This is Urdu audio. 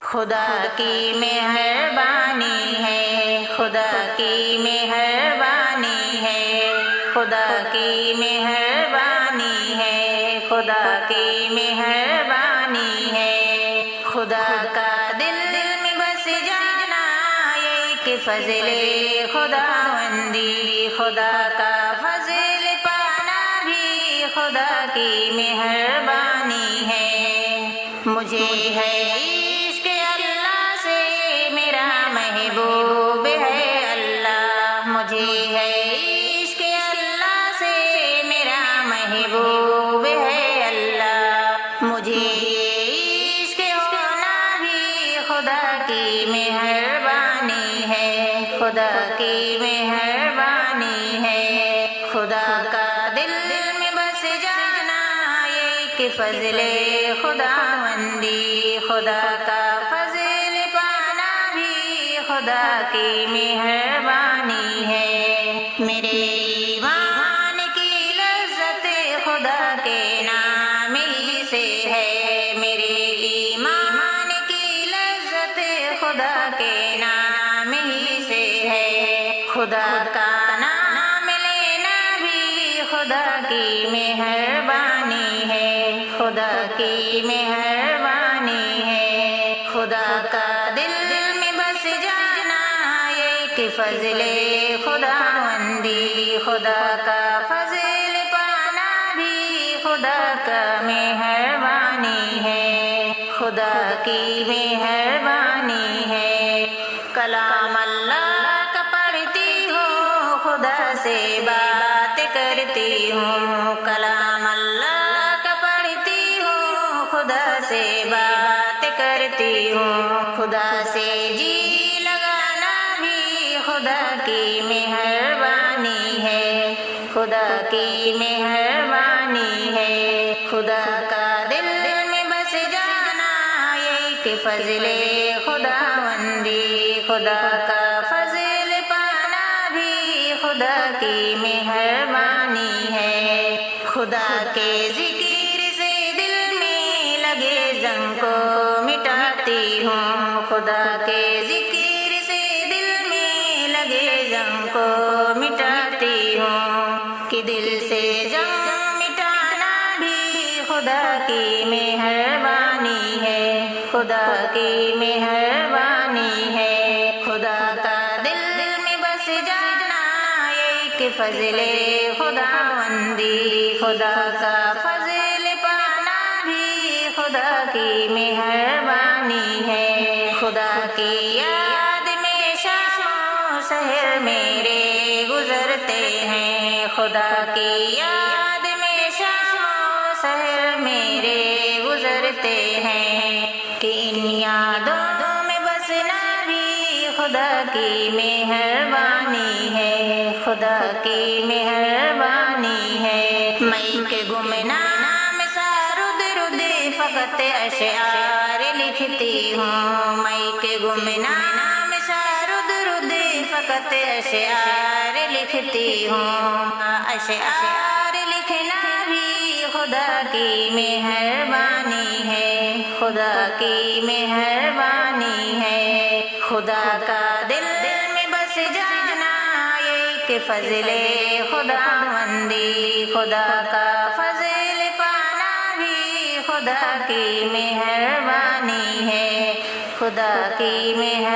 خدا کی مہربانی ہے، خدا کی مہربانی ہے، خدا کی مہربانی ہے، خدا کی مہربانی ہے۔ خدا کا دل میں بس جانا ایک فضل خداوندی، خدا کا فضل پانا بھی خدا کی مہربانی ہے۔ مجھے ہے عشق اللہ سے میرا محبوب ہے اللہ، مجھے ہے عشق اللہ سے میرا محبوب ہے اللہ، مجھے یہ عشق ہونا بھی خدا کی مہربانی ہے، خدا کی مہربانی ہے۔ خدا کا دل میں بس جانا ایک فضل خداوندی، خدا کا فضل پانا بھی خدا کی مہربانی ہے۔ میرے ایمان کی لذت خدا کے نام ہی سے ہے، میرے ایمان کی لذت خدا کے نام ہی سے ہے۔ خدا کا نام لینا بھی خدا کی مہربانی ہے، خدا کی مہربانی ہے۔ خدا کا دل میں بس جانا ایک فضل خداوندی، خدا کا فضل پانا بھی خدا کا مہربانی ہے، خدا کی مہربانی ہے۔ کلام اللہ کا پڑھتی ہوں، خدا سے بات کرتی ہوں، کلام اللہ کا پڑھتی ہوں، خدا سے بات کرتی ہوں۔ خدا سے جی لگانا بھی خدا کی مہربانی ہے، خدا کی مہربانی ہے۔ خدا کا دل میں بس جانا ایک فضل خداوندی، خدا کا فضل پانا بھی خدا کی مہربانی ہے۔ خدا کے ذکر سے دل میں لگے زنگ کو مٹاتی ہوں، خدا کے ذکر سے دل میں لگے زنگ کو مٹاتی ہوں، کہ دل سے زنگ مٹانا بھی خدا کی مہربانی ہے، خدا کی مہربانی ہے۔ خدا کا دل میں بس جانا ایک فضل خداوندی، خدا کا فضل پانا بھی خدا کی مہربانی ہے۔ خدا کی یاد میں شام و سحر میرے گزرتے ہیں، خدا کی یاد میں شام و سحر میرے گزرتے ہیں، کہ ان یادوں میں بسنا بھی خدا کی مہربانی ہے، خدا کی مہربانی ہے۔ میں کے گمنام سارد رد فقط اشعار لکھتی ہوں، میں کے گمنام سارد رد فقط اشعار لکھتی ہوں، اشعار لکھنا بھی خدا کی مہربانی ہے، خدا کی مہربانی ہے۔ خدا کا دل میں بس جانا ایک فضل خداوندی، خدا کا فضل پانا بھی خدا کی مہربانی ہے، خدا کی مہربانی